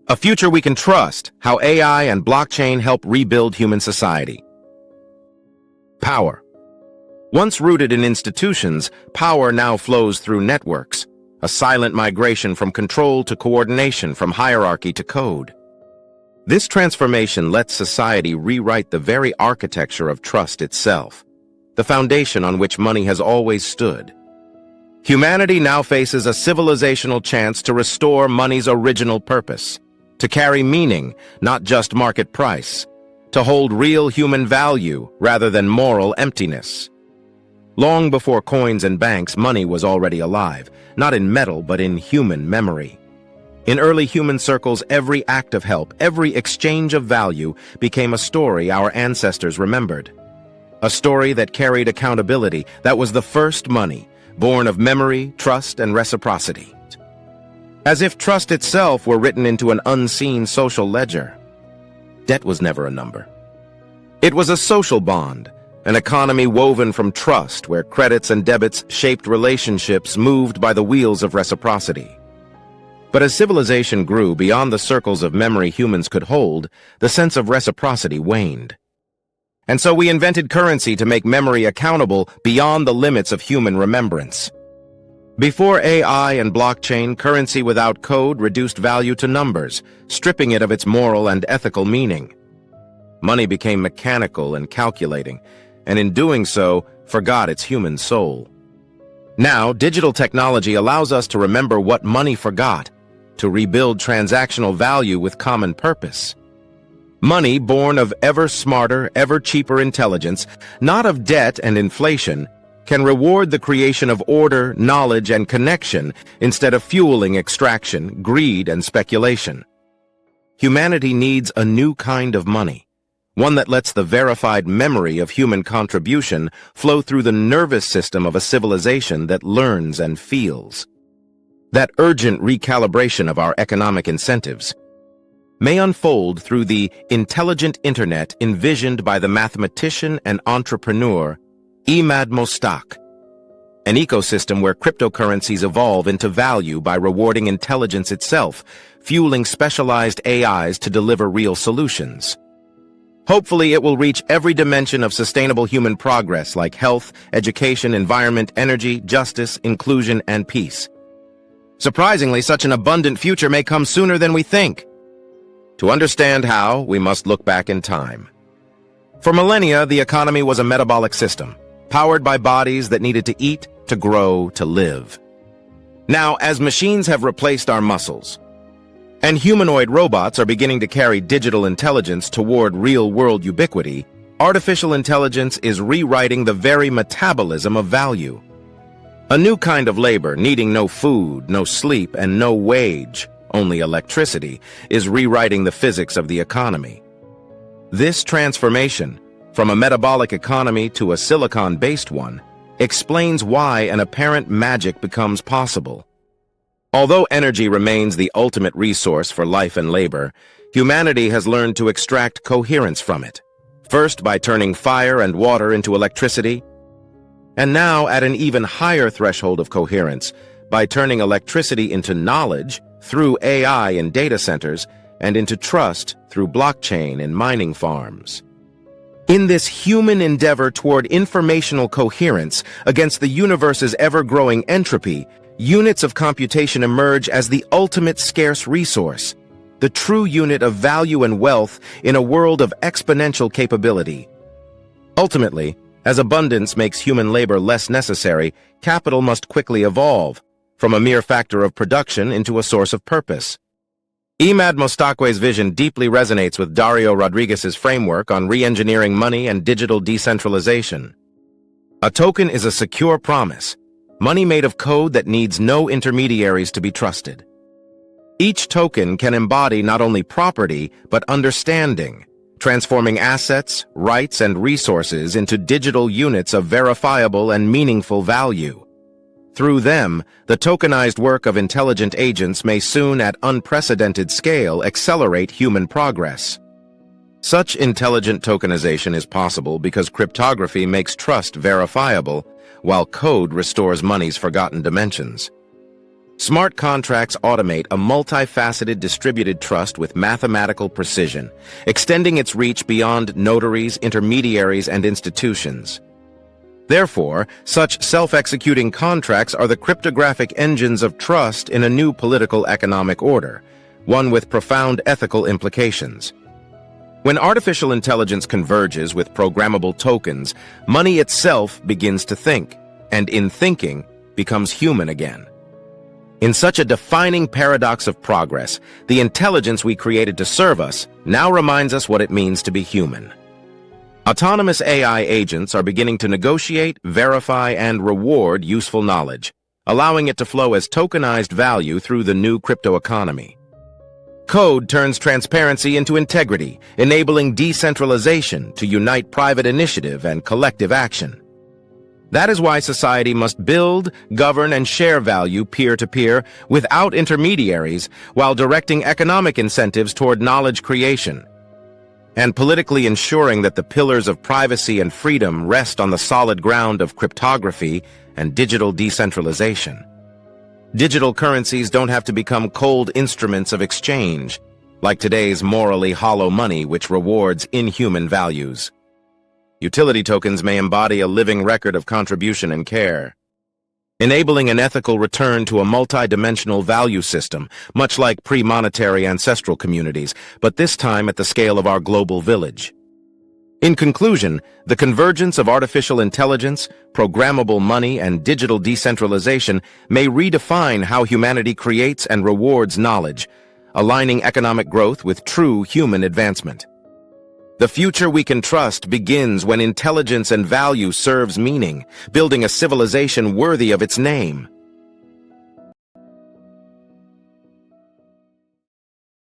A future we can trust, how AI and blockchain help rebuild human society. Power. Once rooted in institutions, power now flows through networks, a silent migration from control to coordination, from hierarchy to code. This transformation lets society rewrite the very architecture of trust itself, the foundation on which money has always stood. Humanity now faces a civilizational chance to restore money's original purpose, to carry meaning, not just market price, to hold real human value rather than moral emptiness. Long before coins and banks, money was already alive, not in metal but in human memory. In early human circles, every act of help, every exchange of value became a story our ancestors remembered. A story that carried accountability, that was the first money, born of memory, trust, and reciprocity. As if trust itself were written into an unseen social ledger. Debt was never a number. It was a social bond, an economy woven from trust where credits and debits shaped relationships moved by the wheels of reciprocity. But as civilization grew beyond the circles of memory humans could hold, the sense of reciprocity waned. And so we invented currency to make memory accountable beyond the limits of human remembrance. Before AI and blockchain, currency without code reduced value to numbers, stripping it of its moral and ethical meaning. Money became mechanical and calculating, and in doing so, forgot its human soul. Now, digital technology allows us to remember what money forgot, to rebuild transactional value with common purpose. Money born of ever smarter, ever cheaper intelligence, not of debt and inflation, can reward the creation of order, knowledge, and connection instead of fueling extraction, greed, and speculation. Humanity needs a new kind of money. One that lets the verified memory of human contribution flow through the nervous system of a civilization that learns and feels. That urgent recalibration of our economic incentives may unfold through the intelligent internet envisioned by the mathematician and entrepreneur Emad Mostaque, an ecosystem where cryptocurrencies evolve into value by rewarding intelligence itself, fueling specialized AIs to deliver real solutions. Hopefully, it will reach every dimension of sustainable human progress like health, education, environment, energy, justice, inclusion, and peace. Surprisingly, such an abundant future may come sooner than we think. To understand how, we must look back in time. For millennia, the economy was a metabolic system, powered by bodies that needed to eat, to grow, to live. Now, as machines have replaced our muscles, and humanoid robots are beginning to carry digital intelligence toward real-world ubiquity, artificial intelligence is rewriting the very metabolism of value. A new kind of labor, needing no food, no sleep, and no wage, only electricity, is rewriting the physics of the economy. This transformation, from a metabolic economy to a silicon-based one, explains why an apparent magic becomes possible. Although energy remains the ultimate resource for life and labor, humanity has learned to extract coherence from it, first by turning fire and water into electricity, and now at an even higher threshold of coherence by turning electricity into knowledge through AI in data centers and into trust through blockchain in mining farms. In this human endeavor toward informational coherence against the universe's ever-growing entropy, units of computation emerge as the ultimate scarce resource, the true unit of value and wealth in a world of exponential capability. Ultimately, as abundance makes human labor less necessary, capital must quickly evolve, from a mere factor of production into a source of purpose. Emad Mostaque's vision deeply resonates with Dario Rodrigues' framework on re-engineering money and digital decentralization. A token is a secure promise, money made of code that needs no intermediaries to be trusted. Each token can embody not only property, but understanding, transforming assets, rights, and resources into digital units of verifiable and meaningful value. Through them, the tokenized work of intelligent agents may soon at unprecedented scale accelerate human progress. Such intelligent tokenization is possible because cryptography makes trust verifiable, while code restores money's forgotten dimensions. Smart contracts automate a multifaceted distributed trust with mathematical precision, extending its reach beyond notaries, intermediaries, and institutions. Therefore, such self-executing contracts are the cryptographic engines of trust in a new political economic order, one with profound ethical implications. When artificial intelligence converges with programmable tokens, money itself begins to think, and in thinking, becomes human again. In such a defining paradox of progress, the intelligence we created to serve us now reminds us what it means to be human. Autonomous AI agents are beginning to negotiate, verify, and reward useful knowledge, allowing it to flow as tokenized value through the new crypto economy. Code turns transparency into integrity, enabling decentralization to unite private initiative and collective action. That is why society must build, govern, and share value peer-to-peer without intermediaries while directing economic incentives toward knowledge creation, and politically ensuring that the pillars of privacy and freedom rest on the solid ground of cryptography and digital decentralization. Digital currencies don't have to become cold instruments of exchange, like today's morally hollow money which rewards inhuman values. Utility tokens may embody a living record of contribution and care, enabling an ethical return to a multidimensional value system, much like pre-monetary ancestral communities, but this time at the scale of our global village. In conclusion, the convergence of artificial intelligence, programmable money, and digital decentralization may redefine how humanity creates and rewards knowledge, aligning economic growth with true human advancement. The future we can trust begins when intelligence and value serves meaning, building a civilization worthy of its name.